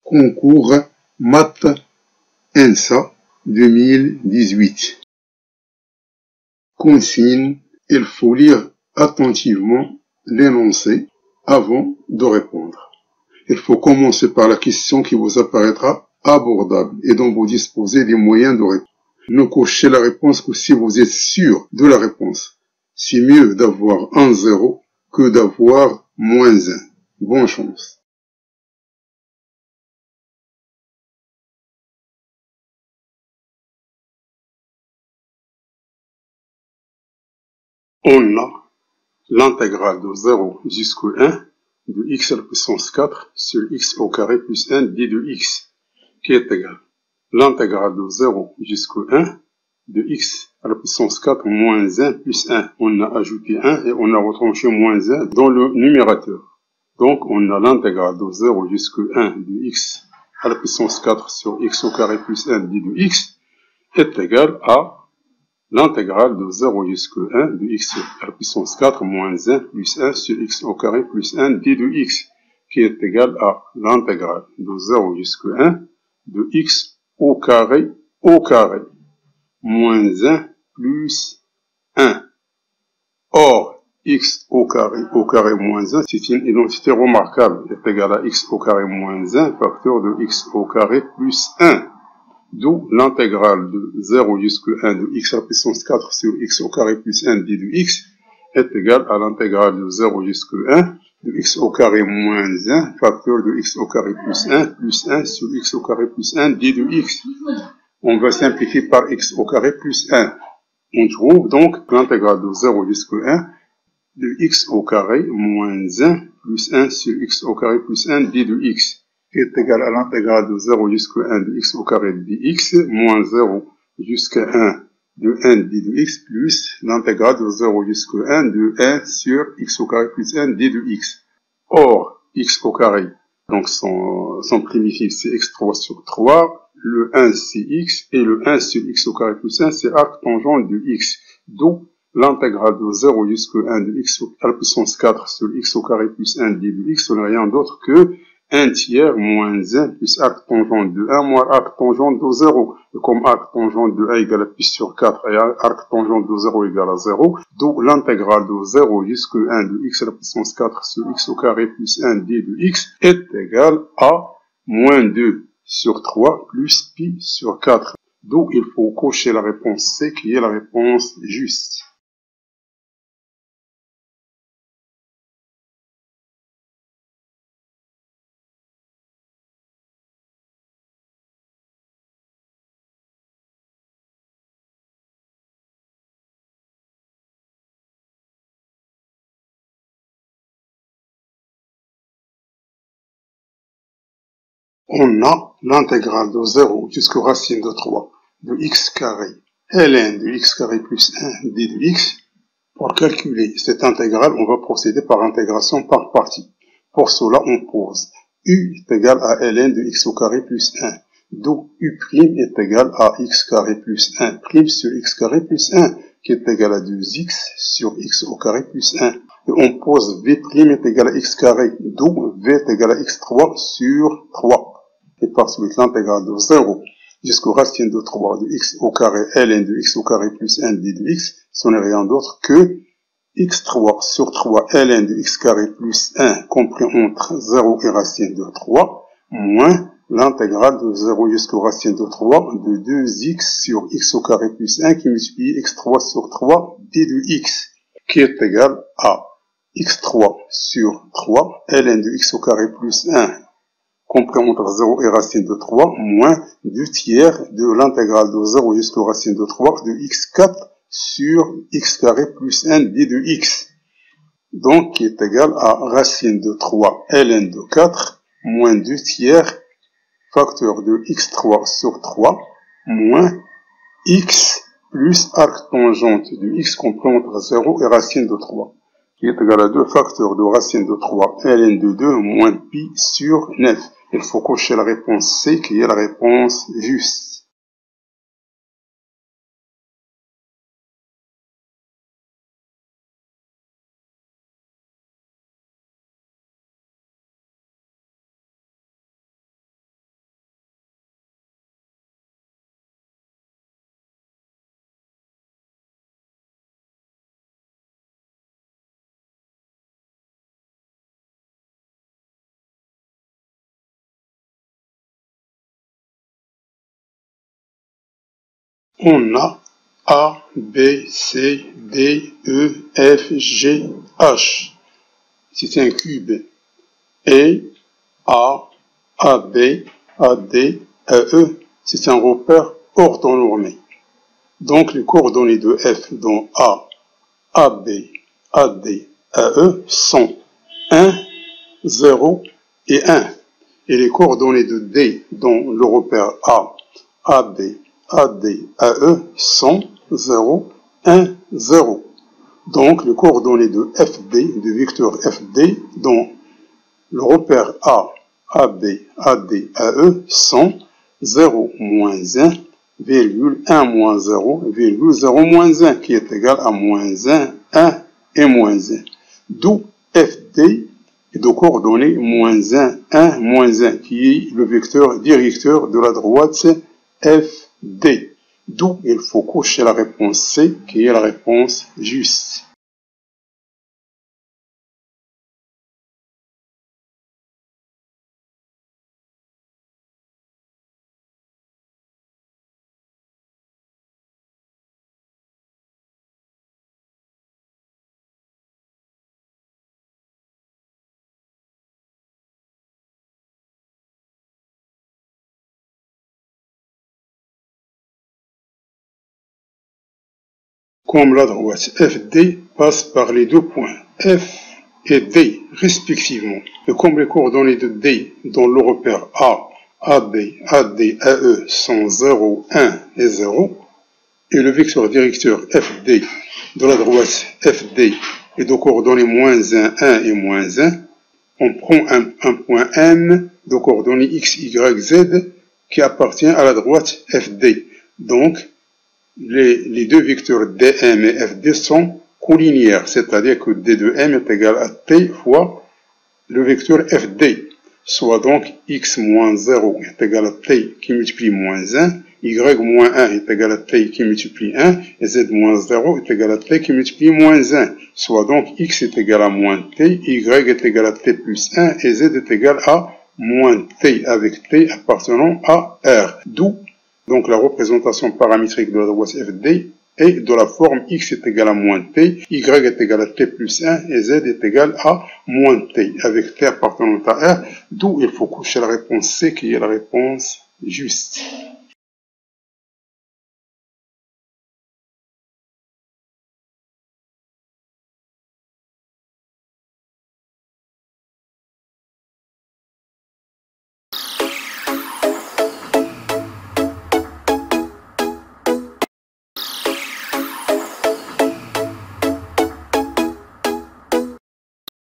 Concours Maths ENSA 2018. Consigne, il faut lire attentivement l'énoncé avant de répondre. Il faut commencer par la question qui vous apparaîtra abordable et dont vous disposez des moyens de répondre. Ne cochez la réponse que si vous êtes sûr de la réponse. C'est mieux d'avoir un 0 que d'avoir -1. Bonne chance. On a l'intégrale de 0 jusqu'à 1 de x à la puissance 4 sur x au carré plus 1 d de x, qui est égal à l'intégrale de 0 jusqu'à 1 de x à la puissance 4 moins 1 plus 1. On a ajouté 1 et on a retranché moins 1 dans le numérateur. Donc on a l'intégrale de 0 jusqu'à 1 de x à la puissance 4 sur x au carré plus 1 d de x est égal à l'intégrale de 0 jusqu'à 1 de x à la puissance 4 moins 1 plus 1 sur x au carré plus 1 d de x, qui est égal à l'intégrale de 0 jusqu'à 1 de x au carré moins 1 plus 1. Or, x au carré moins 1, c'est une identité remarquable, est égal à x au carré moins 1 facteur de x au carré plus 1. D'où l'intégrale de 0 jusqu'à 1 de x à la puissance 4 sur x au carré plus 1 d de x est égale à l'intégrale de 0 jusqu'à 1 de x au carré moins 1 facteur de x au carré plus 1 sur x au carré plus 1 d de x. On va simplifier par x au carré plus 1. On trouve donc l'intégrale de 0 jusqu'à 1 de x au carré moins 1 plus 1 sur x au carré plus 1 d de x, qui est égal à l'intégrale de 0 jusqu'à 1 de x au carré dx moins 0 jusqu'à 1 de 1 d de x plus l'intégrale de 0 jusqu'à 1 de 1 sur x au carré plus 1 d de x. Or, x au carré, donc son primitif c'est x3 sur 3, le 1 c'est x et le 1 sur x au carré plus 1 c'est arc tangent de x. Donc, l'intégrale de 0 jusqu'à 1 de x à la puissance 4 sur x au carré plus 1 d de x, ce n'est rien d'autre que 1 tiers moins 1 plus arc tangent de 1 moins arc tangent de 0. Et comme arc tangent de 1 égale à pi sur 4 et arc tangent de 0 égale à 0, donc l'intégrale de 0 jusqu'à 1 de x à la puissance 4 sur x au carré plus 1 d de x est égale à moins 2 sur 3 plus pi sur 4. Donc il faut cocher la réponse C qui est la réponse juste. On a l'intégrale de 0 jusqu'aux racines de 3 de x carré ln de x carré plus 1 d de x. Pour calculer cette intégrale, on va procéder par intégration par partie. Pour cela, on pose u est égal à ln de x au carré plus 1. Donc u' est égal à x carré plus 1 prime sur x carré plus 1, qui est égal à 2x sur x au carré plus 1. Et on pose v' est égal à x carré, donc v est égal à x3 sur 3. Et par suite, l'intégrale de 0 jusqu'aux racines de 3 de x au carré ln de x au carré plus 1 d de x, ce n'est rien d'autre que x3 sur 3 ln de x carré plus 1 compris entre 0 et racine de 3 moins l'intégrale de 0 jusqu'aux racines de 3 de 2x sur x au carré plus 1 qui multiplie x3 sur 3 d de x, qui est égal à x3 sur 3 ln de x au carré plus 1 compris entre 0 et racine de 3, moins 2 tiers de l'intégrale de 0 jusqu'aux racines de 3 de x4 sur x carré plus 1 d de x. Donc, qui est égal à racine de 3 ln de 4, moins 2 tiers, facteur de x3 sur 3, moins x plus arc tangente de x compris entre 0 et racine de 3, qui est égal à 2 facteurs de racine de 3 ln de 2 moins pi sur 9. Il faut cocher la réponse C qui est la réponse juste. On a A, B, C, D, E, F, G, H. C'est un cube. Et A, AB, AD, AE, c'est un repère orthonormé. Donc les coordonnées de F dans A, AB, AD, AE sont 1, 0 et 1. Et les coordonnées de D dans le repère A, AB, AD, AE sont 0, 1, 0. Donc les coordonnées de FD, du vecteur FD, dans le repère A, AB, AD, AE sont 0, moins 1, virgule 1 moins 0, virgule 0 moins 1, qui est égal à moins 1, 1 et moins 1. D'où FD est de coordonnées moins 1, 1, moins 1, qui est le vecteur directeur de la droite FD. D'où il faut cocher la réponse C, qui est la réponse juste. Comme la droite FD passe par les deux points F et D respectivement, et comme les coordonnées de D dans le repère A, AB, AD, AE sont 0, 1 et 0, et le vecteur directeur FD de la droite FD est de coordonnées moins 1, 1 et moins 1, on prend un point M de coordonnées X, Y, Z qui appartient à la droite FD. Donc, les deux vecteurs dm et fd sont collinéaires, c'est-à-dire que d de m est égal à t fois le vecteur fd, soit donc x moins 0 est égal à t qui multiplie moins 1, y moins 1 est égal à t qui multiplie 1, et z moins 0 est égal à t qui multiplie moins 1, soit donc x est égal à moins t, y est égal à t plus 1, et z est égal à moins t avec t appartenant à R. D'où donc la représentation paramétrique de la droite FD est de la forme x est égal à moins t, y est égal à t plus 1 et z est égal à moins t, avec t appartenant à R, d'où il faut coucher la réponse C qui est la réponse juste.